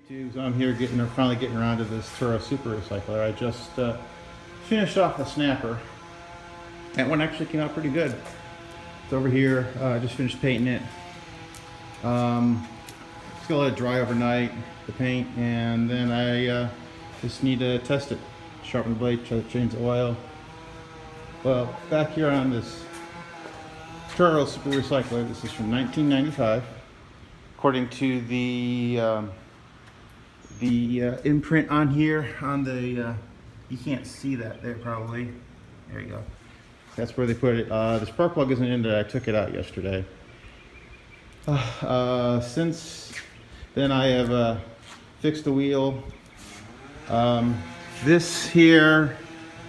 YouTube, so I'm here finally getting around to this Toro Super recycler. I just finished off a snapper. That one actually came out pretty good. It's over here. I just finished painting it. Just gonna let it dry overnight, the paint, and then I just need to test it. Sharpen the blade, change the oil. Well, back here on this Toro Super recycler, this is from 1995. According to the imprint on here, on the, you can't see that there probably. There you go. That's where they put it. The spark plug isn't in there. I took it out yesterday. Since then I have fixed the wheel. This here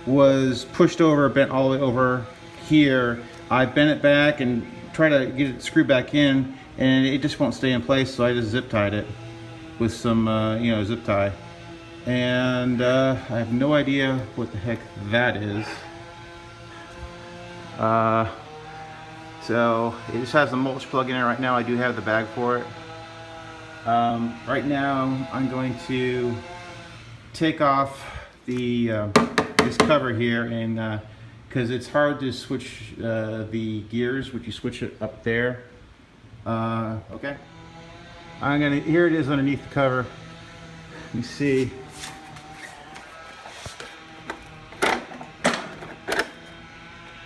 was pushed over, bent all the way over here. I bent it back and tried to get it screwed back in, and it just won't stay in place, so I just zip tied it with some zip tie. And I have no idea what the heck that is. So it just has the mulch plug in it right now. I do have the bag for it. Right now I'm going to take off the this cover here, and because it's hard to switch the gears when you switch it up there. Okay, here it is underneath the cover. Let me see.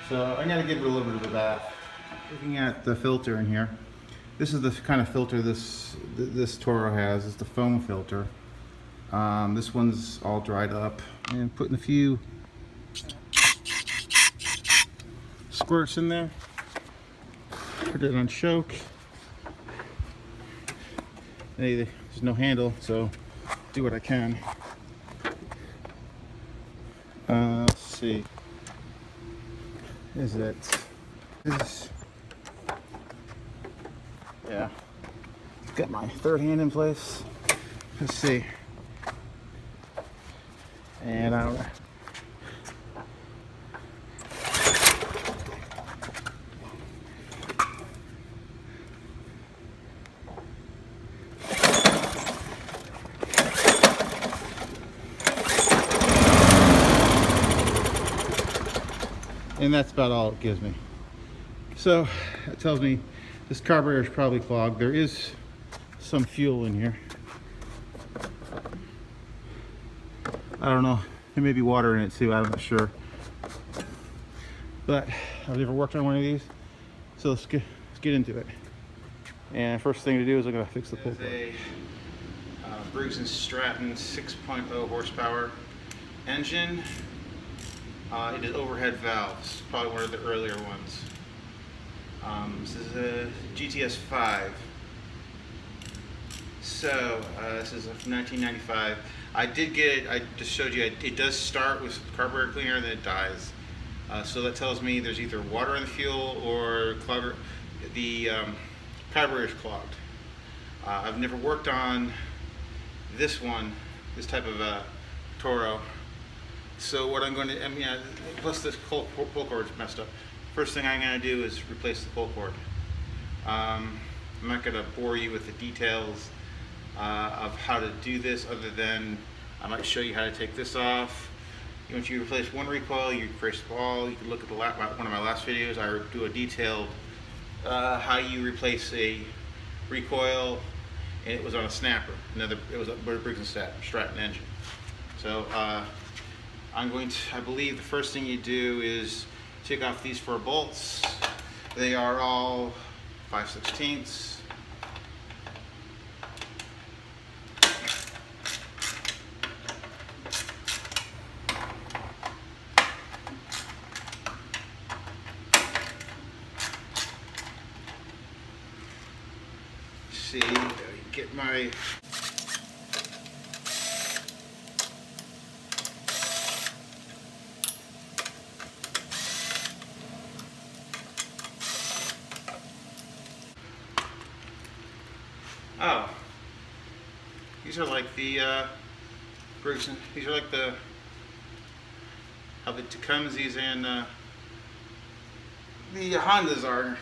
So I'm gonna give it a little bit of a bath. Looking at the filter in here, this is the kind of filter this Toro has. It's the foam filter. This one's all dried up, and putting a few squirts in there. Put it on choke. Hey, there's no handle, so do what I can. Let's see. Is it? Yeah. Got my third hand in place. Let's see. And I don't know. And that's about all it gives me. So that tells me this carburetor is probably clogged. There is some fuel in here. I don't know. There may be water in it too. I'm not sure. But I've never worked on one of these, so let's get into it. And first thing to do is I'm going to fix the pull plug. It's a Briggs Stratton 6.0 horsepower engine. It is overhead valves, probably one of the earlier ones. This is a GTS 5. So this is from 1995. I did get it. I just showed you. It does start with carburetor cleaner, and then it dies. So that tells me there's either water in the fuel or the carburetor is clogged. I've never worked on this one, this type of Toro. So what I'm going to, plus this pull cord is messed up. First thing I'm going to do is replace the pull cord. I'm not going to bore you with the details of how to do this, other than I might show you how to take this off. Once you replace one recoil, you replace the ball. You can look at one of my last videos. I do a detailed how you replace a recoil, and it was on a snapper. It was a Briggs Stratton engine. So I believe the first thing you do is take off these 4 bolts. They are all 5/16. See, get my these are like the Briggs. These are like how the Tecumsehs and the Hondas are.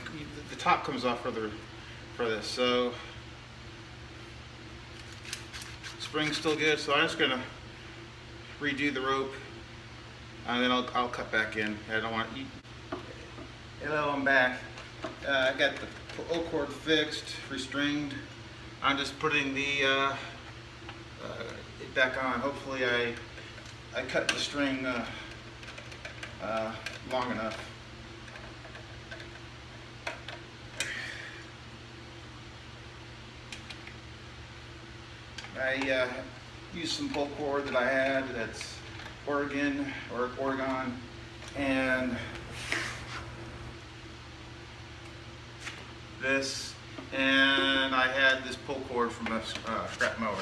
The top comes off for this. So spring's still good, so I'm just gonna redo the rope, and then I'll cut back in. I don't want to eat. Hello, I'm back. I got the O cord fixed, restringed. I'm just putting the it back on. Hopefully I cut the string long enough. I used some pull cord that I had that's Oregon, and this, and I had this pull cord from a scrap mower.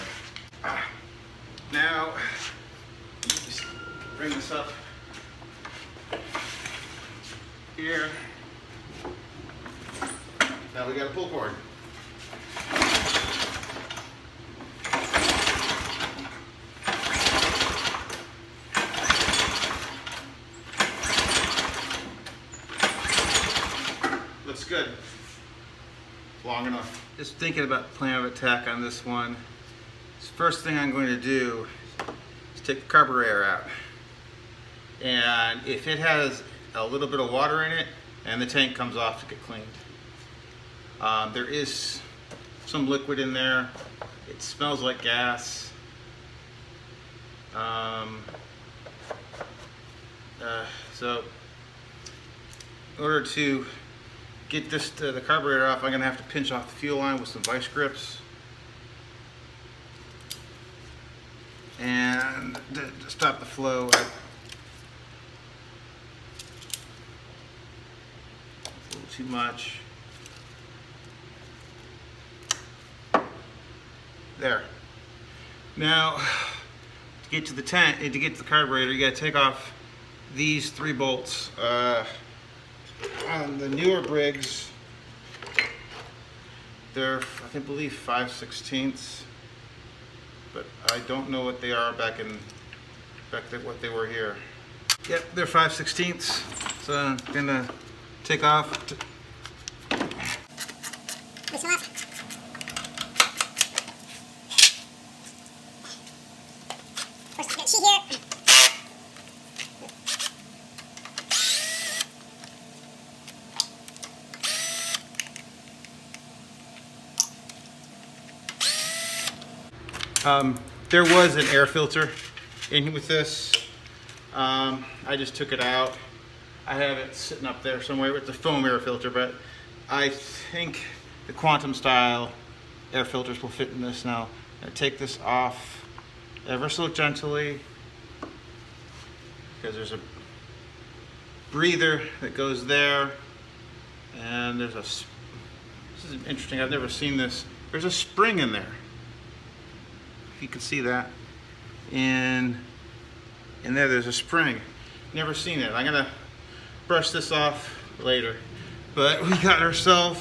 Now, just bring this up here. Now we got a pull cord. Looks good. Long enough. Just thinking about plan of attack on this one. First thing I'm going to do is take the carburetor out. And if it has a little bit of water in it and the tank comes off to get cleaned. There is some liquid in there. It smells like gas. So in order to get the carburetor off, I'm going to have to pinch off the fuel line with some vice grips. And to stop the flow, a little too much. There. Now, to get to the tank, to get to the carburetor, you got to take off these 3 bolts. On the newer Briggs, they're, I believe, 5/16, but I don't know what they are back what they were here. Yep, they're 5/16, so I'm gonna take off. This off. First, get sheet here. There was an air filter in with this. I just took it out. I have it sitting up there somewhere with the foam air filter, but I think the quantum style air filters will fit in this now. I'm gonna take this off ever so gently because there's a breather that goes there, and there's this is interesting, I've never seen this. There's a spring in there. You can see that, and there's a spring. Never seen it. I'm gonna brush this off later, but we got ourselves,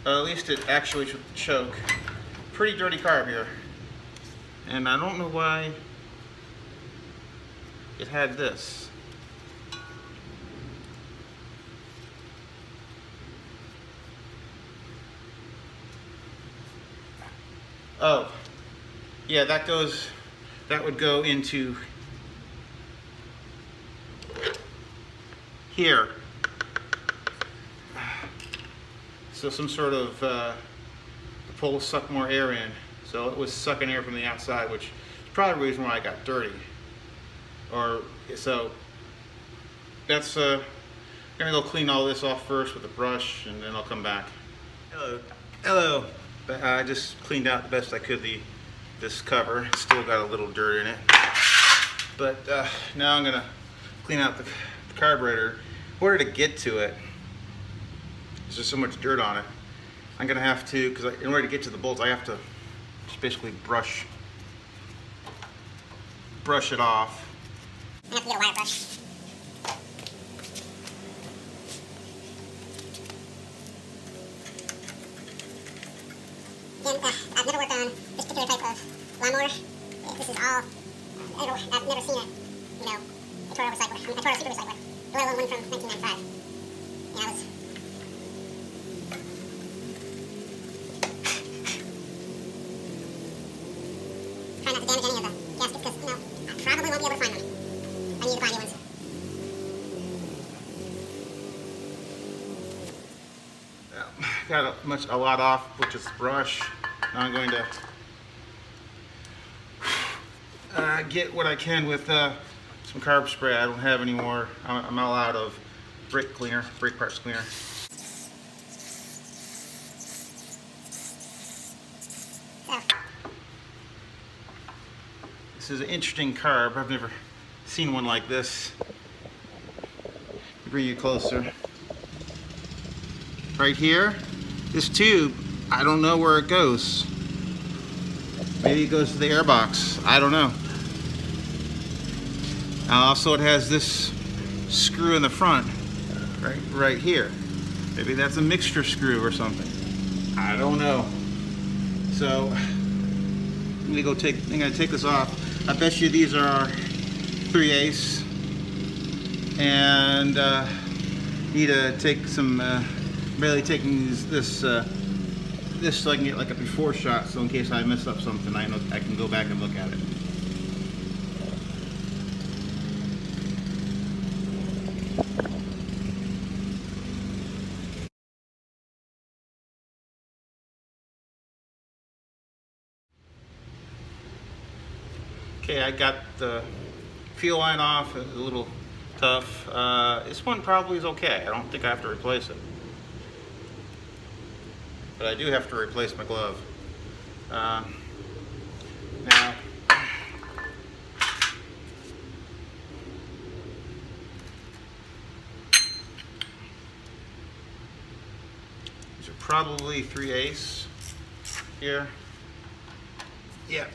at least it actually should choke. Pretty dirty carb here, and I don't know why it had this. Oh, yeah, that would go into here. So some sort of, the pole suck more air in. So it was sucking air from the outside, which is probably the reason why I got dirty. So that's, I'm gonna go clean all this off first with a brush, and then I'll come back. Hello. Hello. I just cleaned out the best I could this cover. It's still got a little dirt in it. But now I'm gonna clean out the carburetor. In order to get to it, there's just so much dirt on it. I'm gonna have to, because in order to get to the bolts, I have to just basically brush it off. I have to get a wire brush. Again, I've never worked on this particular type of lawnmower. This is all, I've never seen a Toro recycler, a Toro Super recycler, let alone one from 1995. And I was got a lot off with this brush. Now I'm going to get what I can with some carb spray. I don't have any more. I'm all out of brake parts cleaner. This is an interesting carb. I've never seen one like this. Bring you closer. Right here, this tube, I don't know where it goes. Maybe it goes to the airbox. I don't know. Also, it has this screw in the front, right here. Maybe that's a mixture screw or something. I don't know. So I'm gonna take this off. I bet you these are 3/8, and need to take some. Barely taking this so I can get like a before shot, so in case I mess up something, I know I can go back and look at it. Okay, I got the fuel line off. It's a little tough. This one probably is okay. I don't think I have to replace it. But I do have to replace my glove. Now, these are probably 3/8 here. Yeah.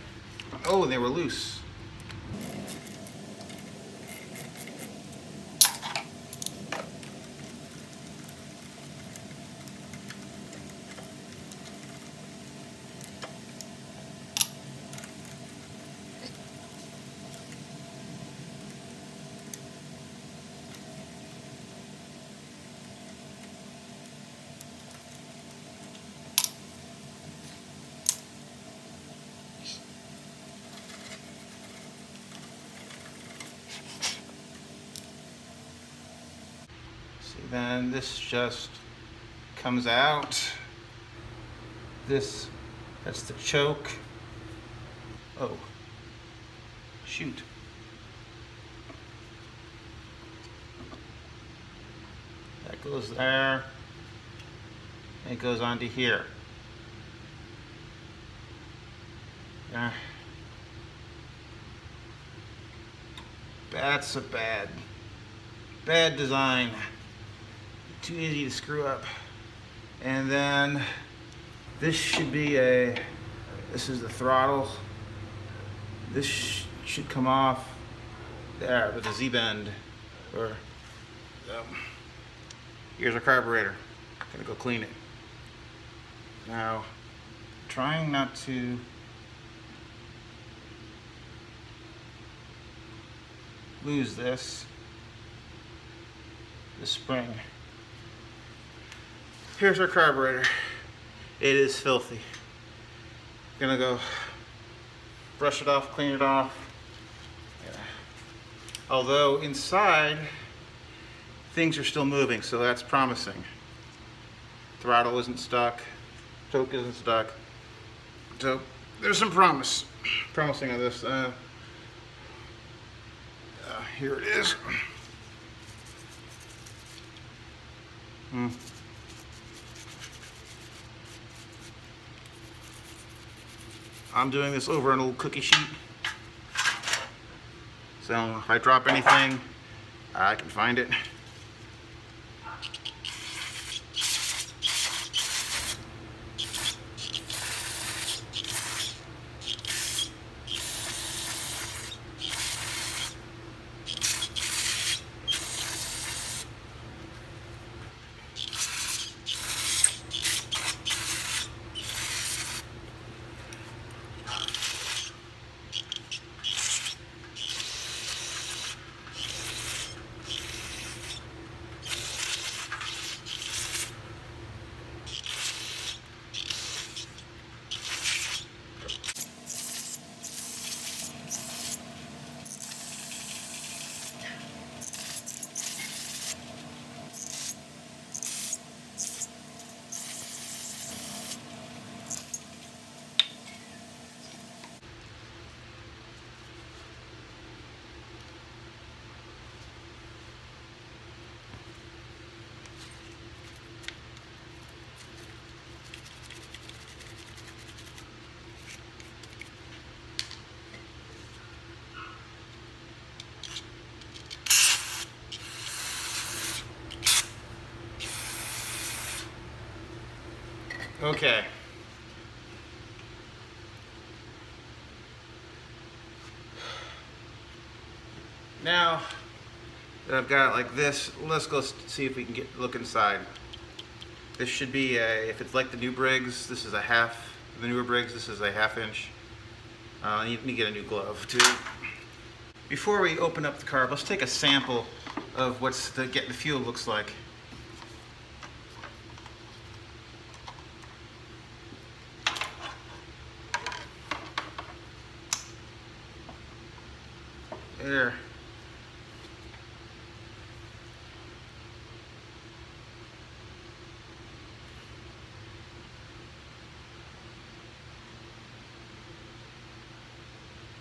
Oh, they were loose. Then this just comes out. That's the choke. Oh, shoot. That goes there. And it goes onto here. That's a bad design. Too easy to screw up. And then this should be this is the throttle. This should come off there with a Z-bend. Here's our carburetor. Gonna go clean it. Now, trying not to lose this spring. Here's our carburetor. It is filthy. Gonna go brush it off, clean it off. Yeah. Although inside things are still moving, so that's promising. Throttle isn't stuck, choke isn't stuck. So there's some promising on this. Here it is. I'm doing this over an old cookie sheet, so if I drop anything, I can find it. Okay. Now that I've got it like this, let's go see if we can look inside. This should be a, if it's like the new Briggs, this is a half, the newer Briggs, this is a 1/2 inch. You need to get a new glove too. Before we open up the carb, let's take a sample of what's the fuel looks like. There.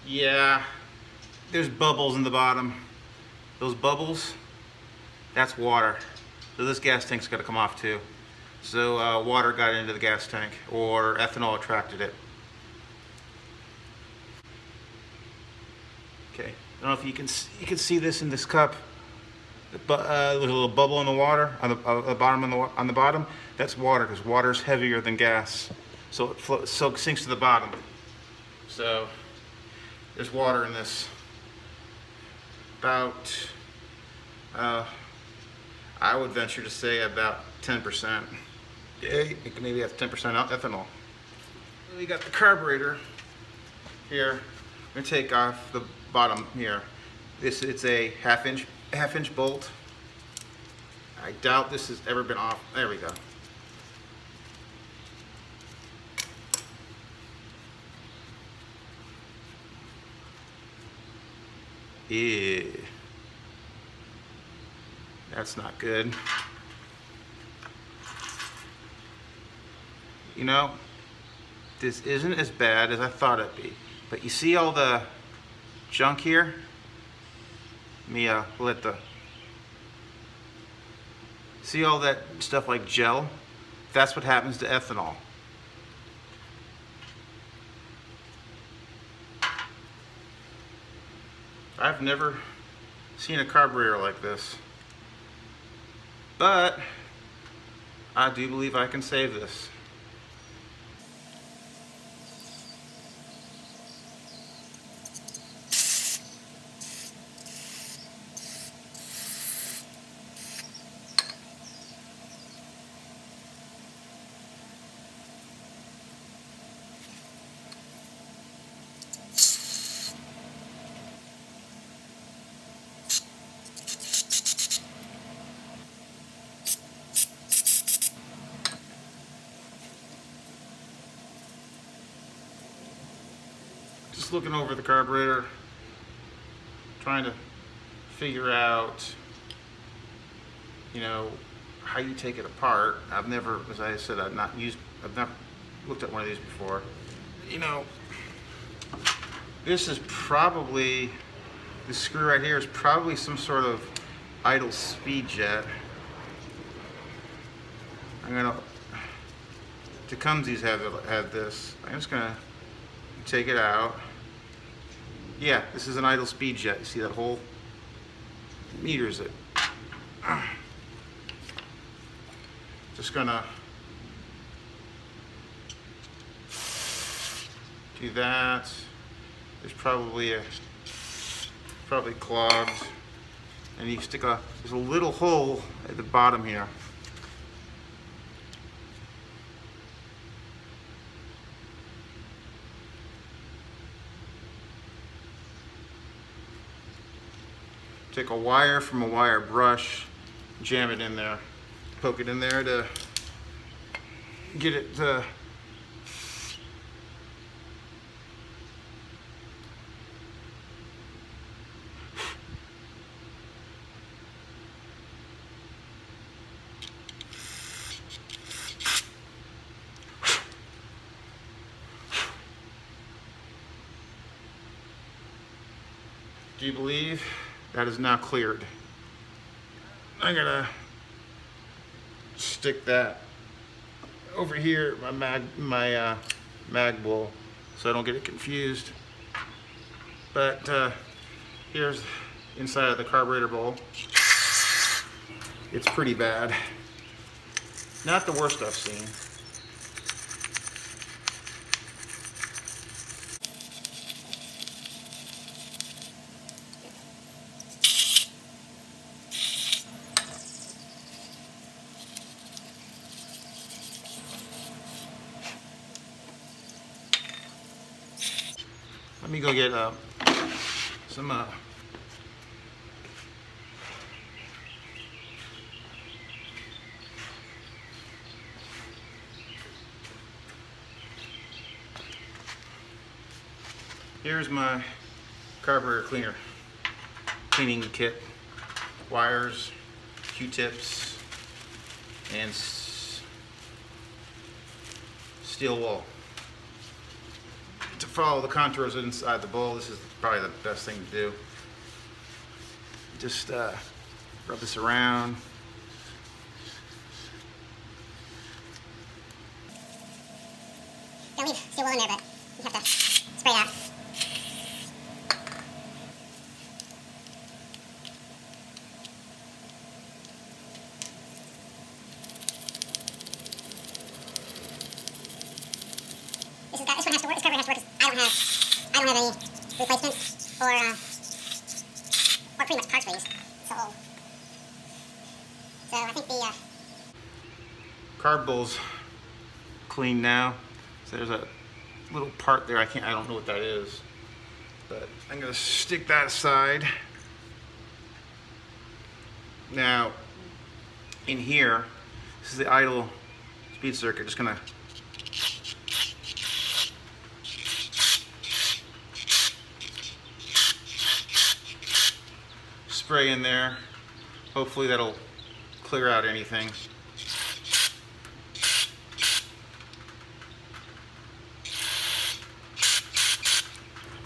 Yeah, there's bubbles in the bottom. Those bubbles, that's water. So this gas tank's got to come off too. So water got into the gas tank, or ethanol attracted it. Okay, I don't know if you can see this in this cup. There's a little bubble in the water on the bottom on the bottom. That's water, because water's heavier than gas, so it sinks to the bottom. So there's water in this. About, I would venture to say about 10%. Maybe that's 10% ethanol. We got the carburetor here. I'm gonna take off the bottom here. It's a half inch bolt. I doubt this has ever been off. There we go. Yeah, that's not good. You know, this isn't as bad as I thought it'd be. But you see all the junk here? See all that stuff like gel? That's what happens to ethanol. I've never seen a carburetor like this, but I do believe I can save this. Just looking over the carburetor, trying to figure out, you know, how you take it apart. I've never, as I said, I've never looked at one of these before. You know, this is probably, this screw right here is probably some sort of idle speed jet. Tecumseh's had this. I'm just gonna take it out. Yeah, this is an idle speed jet. You see that hole? Meters it. Just gonna do that. There's probably clogged, and you stick there's a little hole at the bottom here. Take a wire from a wire brush, jam it in there, poke it in there to get it to do you believe? That is now cleared. I'm gonna stick that over here, my mag bowl, so I don't get it confused. But here's inside of the carburetor bowl. It's pretty bad. Not the worst I've seen. Let me go get some here's my carburetor cleaner cleaning kit, wires, Q-tips, and steel wool. To follow the contours inside the bowl, this is probably the best thing to do. Just rub this around. Don't leave steel wool in there, but you have to spray it out. This one has to work. This carburetor has to work. 'Cause I don't have any replacements or pretty much parts for these. So I think the Carb bowl's clean now. So there's a little part there. I don't know what that is, but I'm gonna stick that aside. Now, in here, this is the idle speed circuit. Just gonna spray in there. Hopefully that'll clear out anything.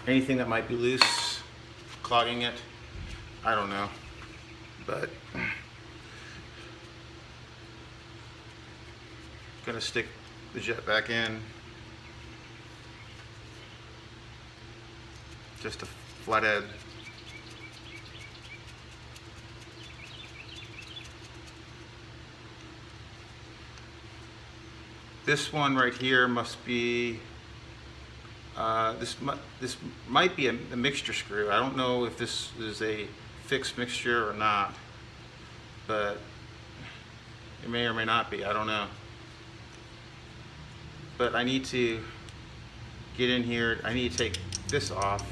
Anything that might be loose, clogging it, I don't know. But gonna stick the jet back in. Just a flathead. This one right here must be, this might be a mixture screw. I don't know if this is a fixed mixture or not, but it may or may not be, I don't know. But I need to get in here, I need to take this off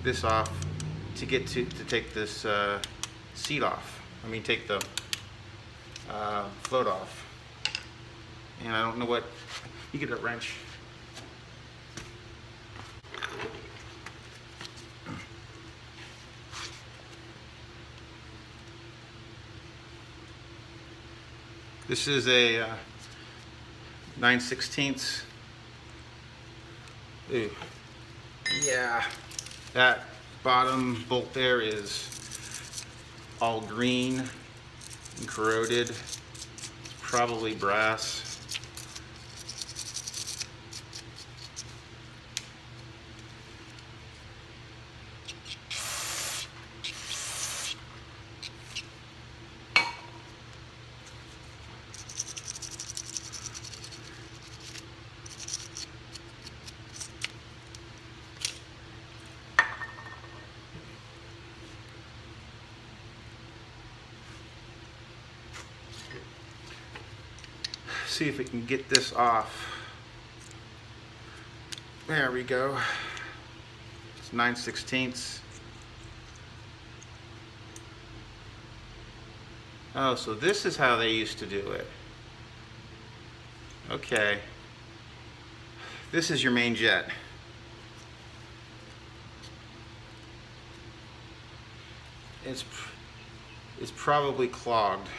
to get to take this seat off. I mean, take the float off. And I don't know what, you get a wrench. This is a 9/16. Ooh. Yeah, that bottom bolt there is all green and corroded. It's probably brass. See if we can get this off. There we go. It's 9/16. Oh, so this is how they used to do it. Okay. This is your main jet. It's probably clogged.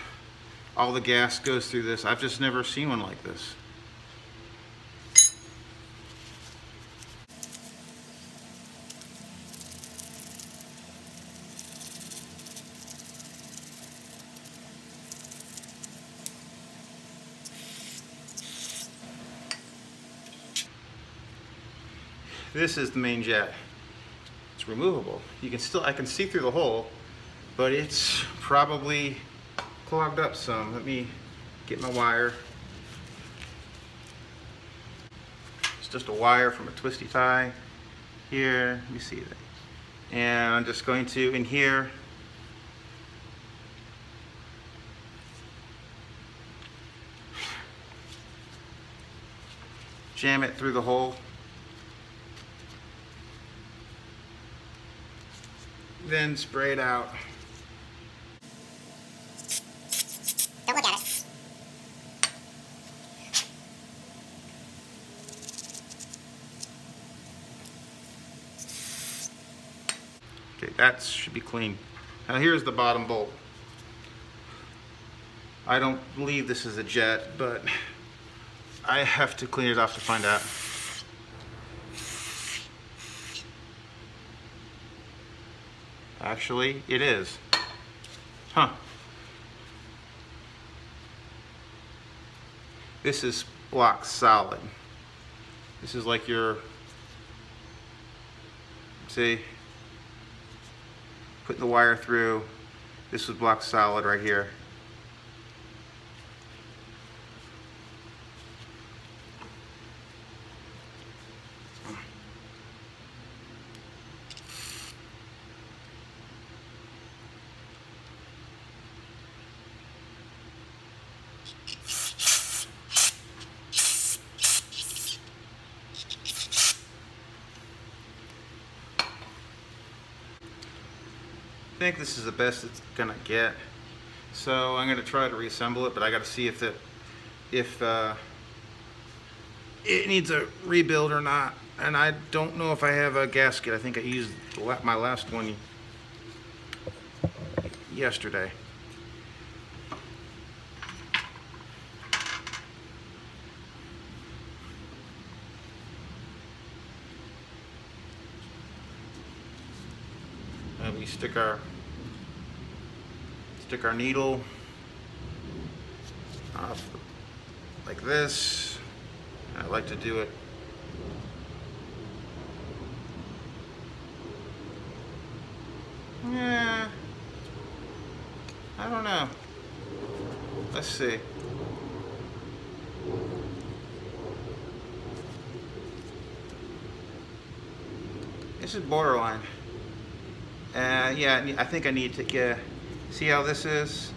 All the gas goes through this. I've just never seen one like this. This is the main jet. It's removable. I can see through the hole, but it's probably clogged up some. Let me get my wire. It's just a wire from a twisty tie here. Let me see that. And I'm just going to, in here, jam it through the hole. then spray it out. Don't look at it. Okay, that should be clean. Now here's the bottom bolt. I don't believe this is a jet, but I have to clean it off to find out. Actually, it is. Huh. This is block solid. This is like your, see, putting the wire through. This was block solid right here. I think this is the best it's gonna get, so I'm gonna try to reassemble it, but I got to see if it needs a rebuild or not. And I don't know if I have a gasket. I think I used my last one yesterday. We stick our needle off like this. I like to do it I don't know. Let's see. This is borderline. Yeah, I think I need to get, see how this is?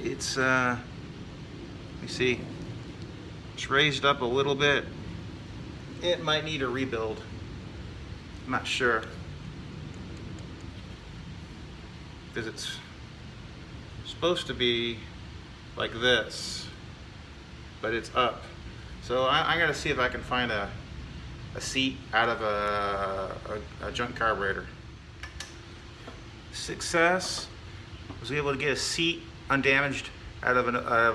It's, let me see. It's raised up a little bit. It might need a rebuild. I'm not sure. Because it's supposed to be like this, but it's up. So I gotta see if I can find a seat out of a junk carburetor. Success. Was able to get a seat undamaged out of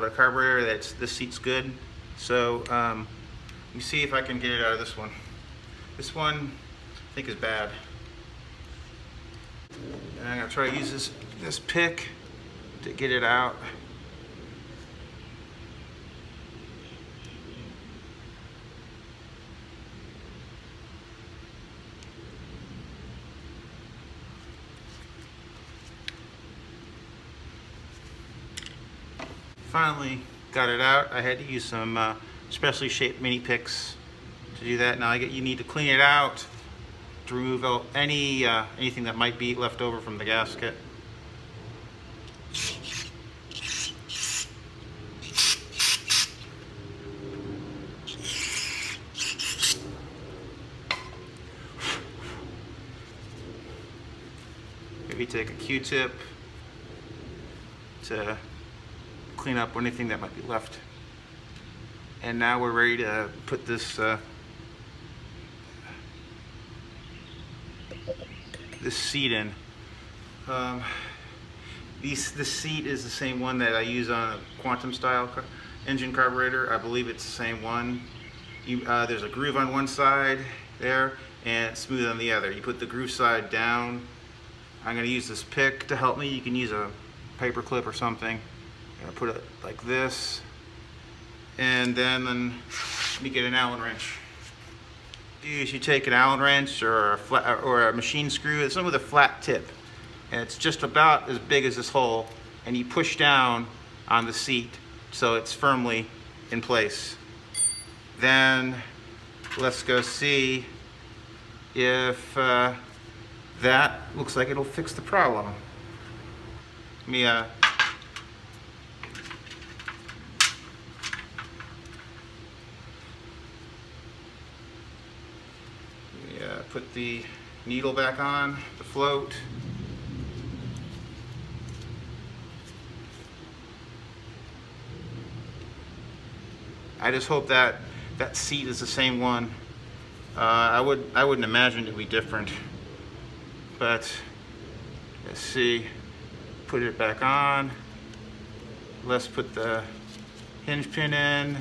a carburetor. This seat's good. So let me see if I can get it out of this one. This one I think is bad. And I'm gonna try to use this pick to get it out. Finally got it out. I had to use some specially shaped mini picks to do that. Now you need to clean it out to remove anything that might be left over from the gasket. Maybe take a Q-tip to clean up anything that might be left. And now we're ready to put this this seat in. This seat is the same one that I use on a quantum style engine carburetor. I believe it's the same one. There's a groove on one side there and it's smooth on the other. You put the groove side down. I'm going to use this pick to help me. You can use a paper clip or something. I'm going to put it like this, and then let me get an Allen wrench. You take an Allen wrench or a machine screw. It's one with a flat tip, and it's just about as big as this hole, and you push down on the seat so it's firmly in place. Then let's go see if that looks like it'll fix the problem. Let me put the needle back on the float. I just hope that that seat is the same one. I wouldn't imagine it would be different, but let's see. Put it back on. Let's put the hinge pin in.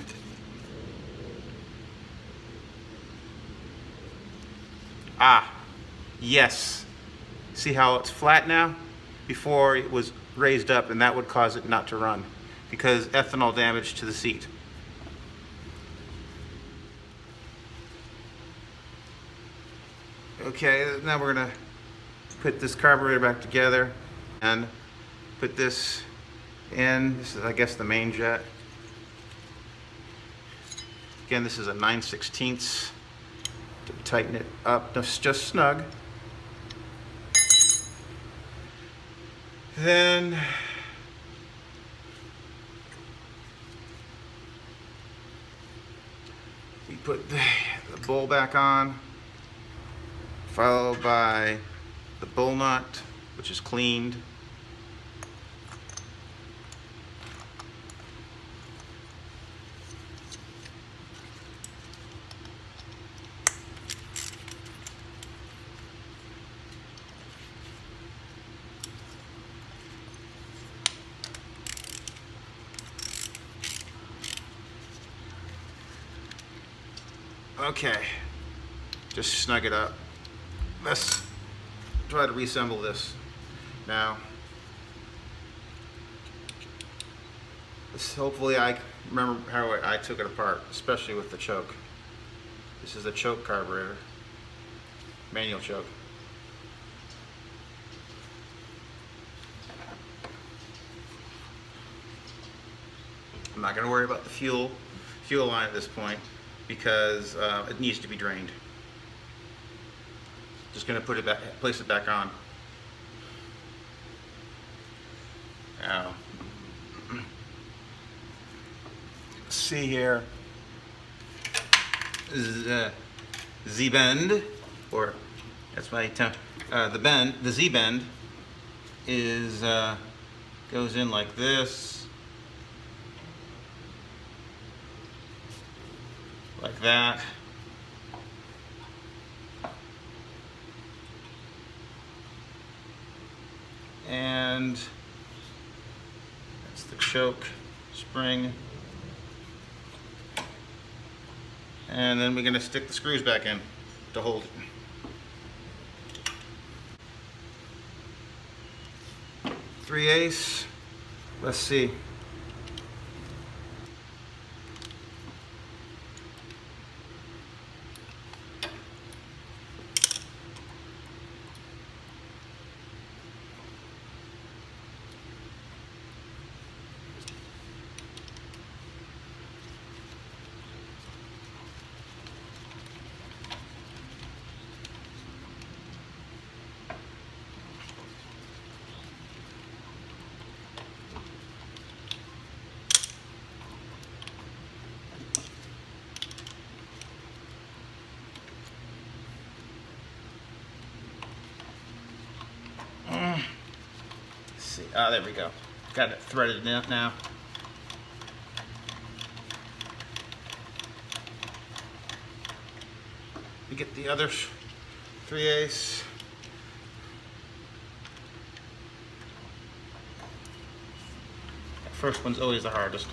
Ah, yes. See how it's flat now? Before it was raised up, and that would cause it not to run because ethanol damage to the seat. Okay, now we're gonna put this carburetor back together and put this in. This is, I guess, the main jet. Again, this is a 9/16 to tighten it up just snug. Then we put the bowl back on, followed by the bowl nut, which is cleaned. Okay, just snug it up. Let's try to reassemble this now. Hopefully I remember how I took it apart, especially with the choke. This is a choke carburetor, manual choke. I'm not going to worry about the fuel line at this point because it needs to be drained. Just going to put it back, place it back on. Now, see here, Z-bend, or that's my the Z-bend is goes in like this, like that. And that's the choke spring. And then we're going to stick the screws back in to hold it. 3/8. Let's see. See. Ah, there we go. Got it threaded in now. We get the other 3/8. That first one's always the hardest.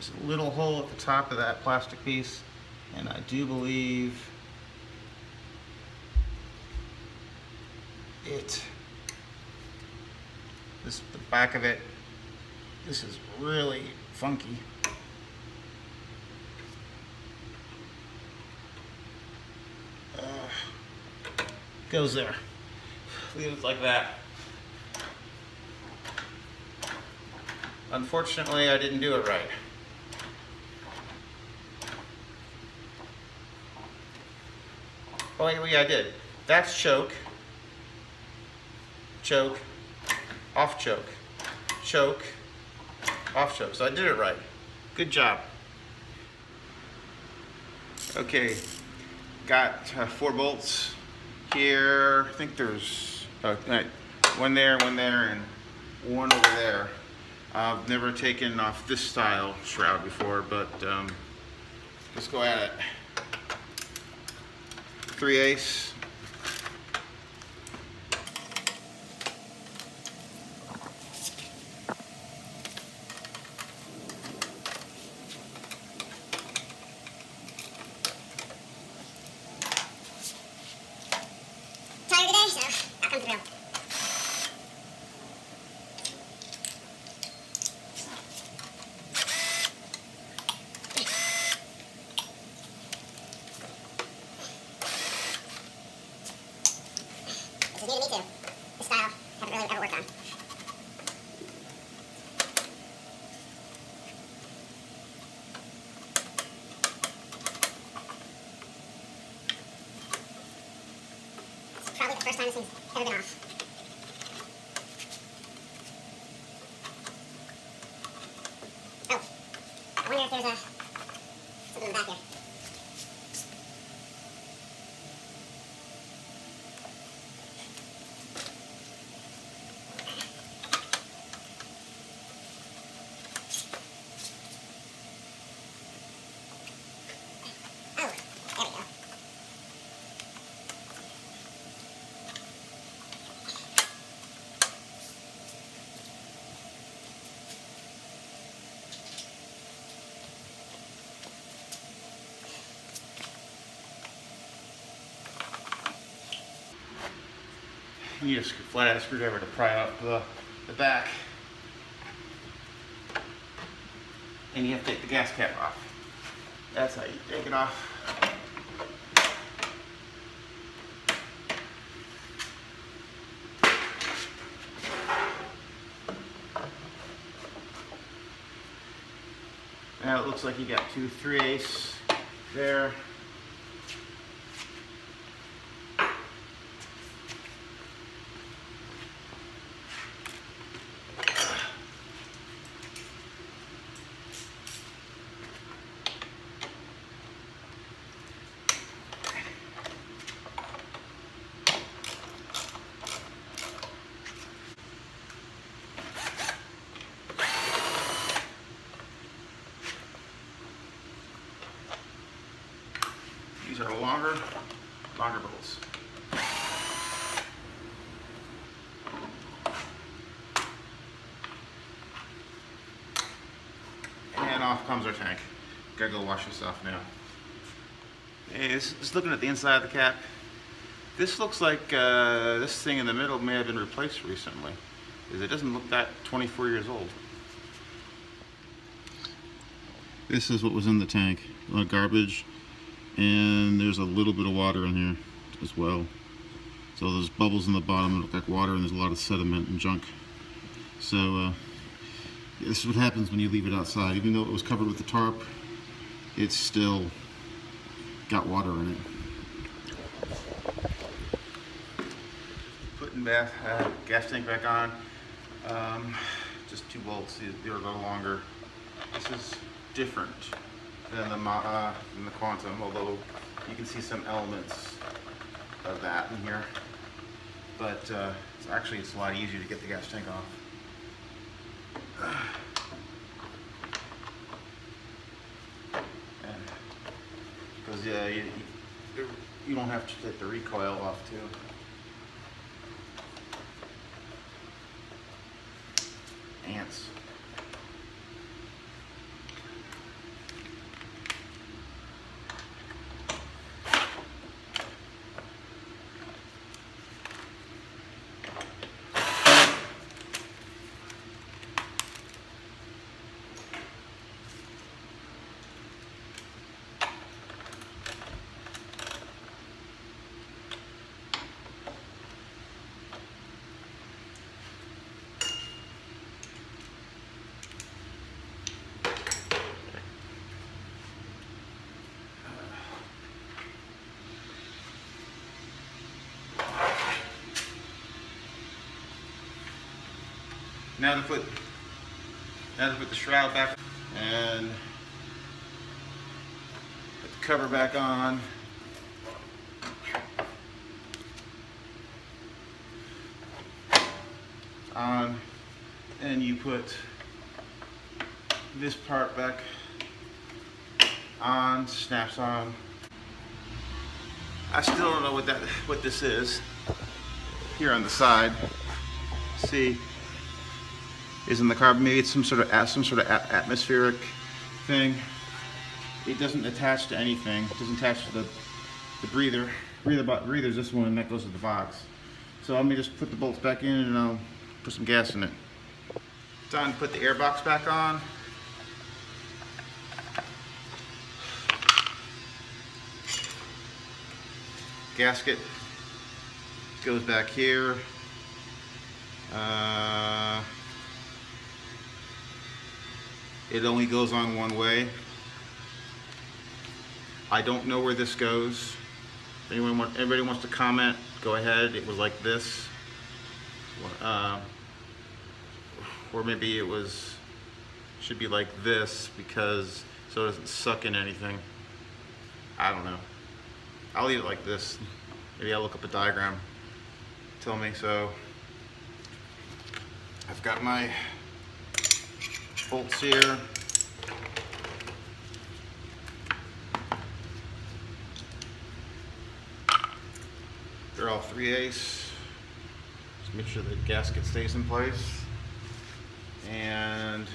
There's a little hole at the top of that plastic piece, and I do believe the back of it, this is really funky. Goes there. Leave it like that. Unfortunately, I didn't do it right. Oh, yeah, I did. That's choke, choke, off choke, choke, off choke. So I did it right. Good job. Okay, got 4 bolts here. I think there's one there, and one over there. I've never taken off this style shroud before, but let's go at it. 3/8. Tired today, so I'll come through. This is new to me too. This style, haven't really ever worked on. It's probably the first time this thing's ever been off. Oh, I wonder if there's something in the back here. Oh, there we go. You need a flat-ass screwdriver to pry out the back. And you have to take the gas cap off. That's how you take it off. Now it looks like you got 2 3/8 there. These are longer bolts. And off comes our tank. Gotta go wash this off now. Hey, just looking at the inside of the cap. This looks like this thing in the middle may have been replaced recently, because it doesn't look that 24 years old. This is what was in the tank, garbage, and there's a little bit of water in here as well. So there's bubbles in the bottom that look like water, and there's a lot of sediment and junk. So this is what happens when you leave it outside. Even though it was covered with the tarp, it's still got water in it. Putting gas tank back on. Just 2 bolts. They're a little longer. This is different than the Quantum, although you can see some elements of that in here. But it's a lot easier to get the gas tank off. Because you don't have to take the recoil off too. Ants. Now to put the shroud back and put the cover back on. And you put this part back on, snaps on. I still don't know what this is here on the side. See, is in the carb. Maybe it's some sort of atmospheric thing. It doesn't attach to anything. It doesn't attach to the breather. Breather's this one, and that goes to the box. So let me just put the bolts back in, and I'll put some gas in it. Time to put the air box back on. Gasket goes back here. It only goes on one way. I don't know where this goes. If anybody wants to comment, go ahead. It was like this. Or maybe should be like this, because so it doesn't suck in anything. I don't know. I'll leave it like this. Maybe I'll look up a diagram. Tell me. So I've got my bolts here. They're all 3/8. Just make sure the gasket stays in place. And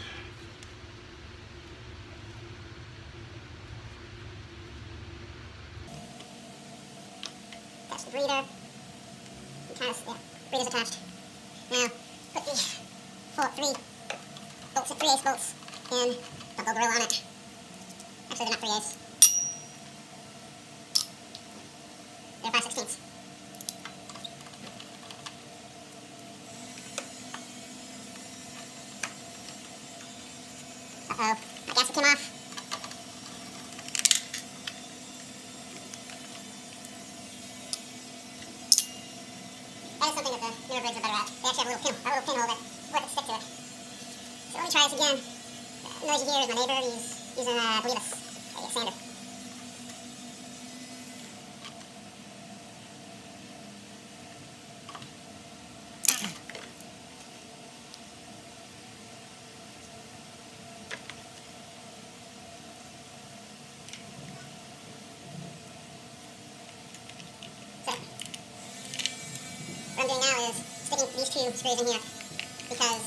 that's the breather. Breather's attached. Now put the 3 bolts, 3/8 bolts, and put the grill on it. Actually, they're not 3/8. They're 5/16. Uh-oh, my gasket came off. That is something that the newer Briggs are better at. They actually have a little pinhole that lets it stick to it. So let me try this again. The noise you hear is my neighbor. He's using, I believe it's a sander. What I'm doing now is sticking these 2 screws in here, because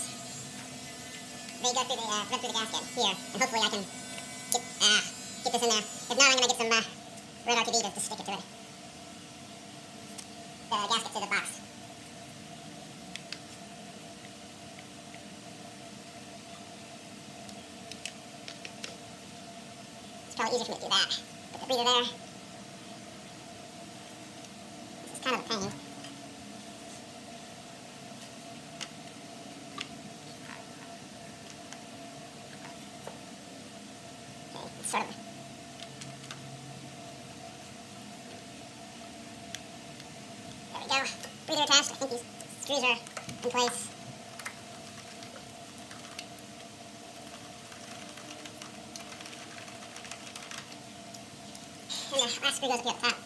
they go through run through the gasket here, and hopefully I can get this in there. If not, I'm going to get some red RTV to stick it to it. The gasket to the box. It's probably easier for me to do that. Put the breather there. This is kind of a pain. Sort of. There we go. Breather attached. I think these screws are in place. And the last screw goes up here at the top.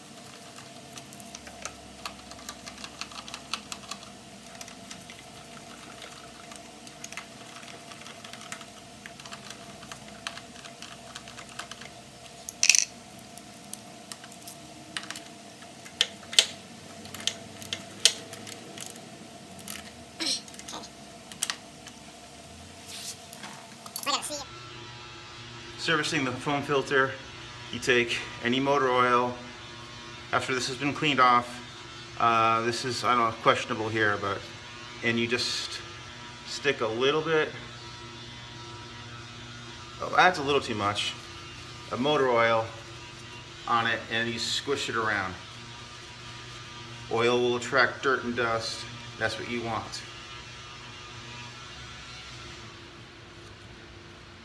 Servicing the foam filter, you take any motor oil. After this has been cleaned off, this is, I don't know, questionable here, and you just stick a little bit, that's a little too much, of motor oil on it, and you squish it around. Oil will attract dirt and dust. That's what you want.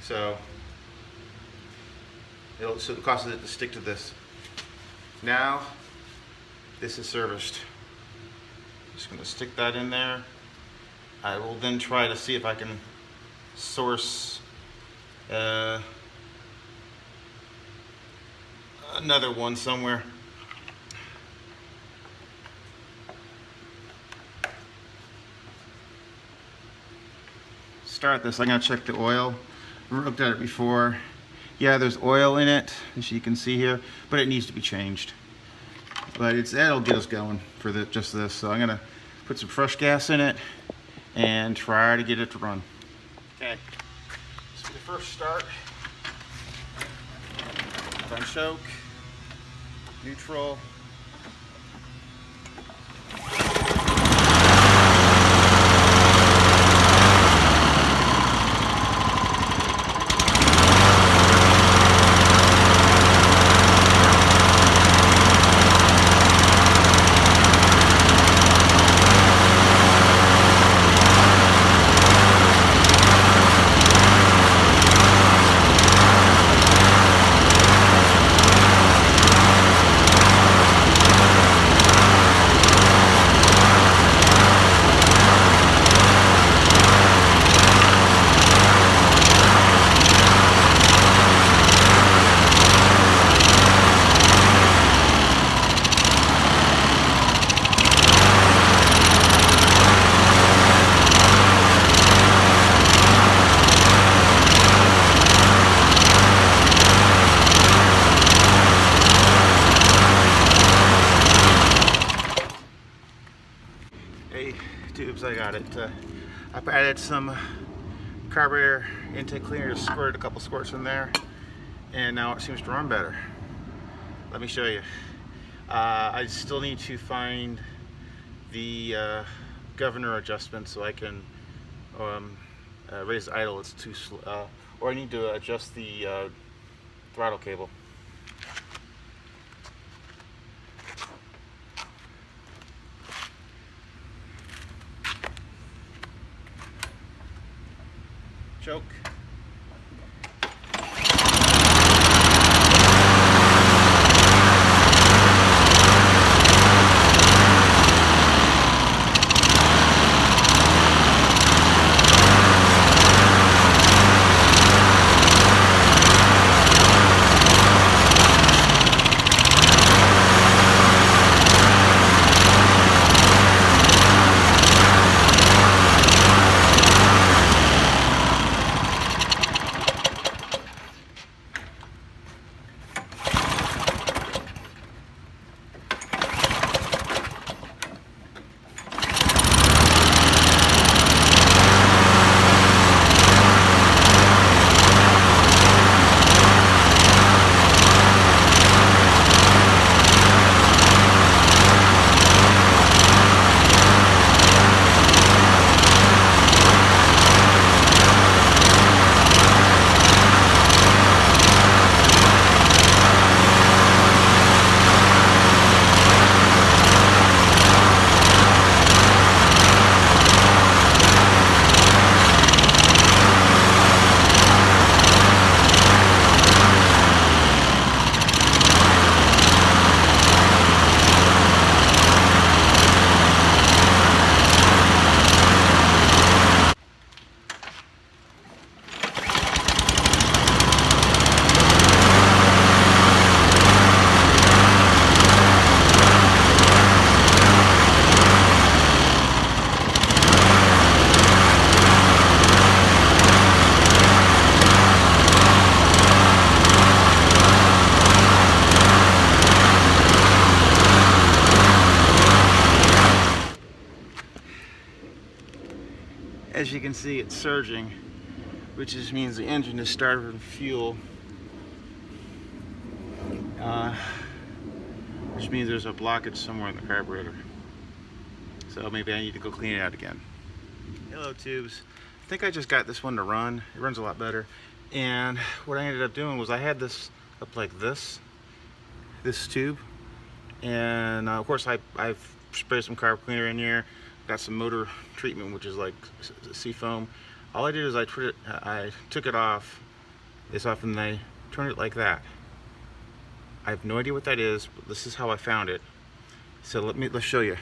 So it causes it to stick to this. Now this is serviced. Just going to stick that in there, I will then try to see if I can source another one somewhere. Start this. I'm gonna check the oil. I looked at it before. Yeah, there's oil in it, as you can see here, but it needs to be changed. But that'll get us going for just this. So I'm gonna put some fresh gas in it and try to get it to run. Okay. So the first start. Front choke, neutral. Tubes, I got it. I've added some carburetor intake cleaner, just squirted a couple squirts in there, and now it seems to run better. Let me show you. I still need to find the governor adjustment so I can raise the idle. It's too slow, or I need to adjust the throttle cable. Choke. As you can see, it's surging, which just means the engine is starving of fuel, which means there's a blockage somewhere in the carburetor. So maybe I need to go clean it out again. Hello tubes. I think I just got this one to run. It runs a lot better. And what I ended up doing was I had this up like this tube, and of course I've sprayed some carb cleaner in here. Got some motor treatment, which is like sea foam. All I did is I took it off this off and I turned it like that. I have no idea what that is, but this is how I found it. So let's show you.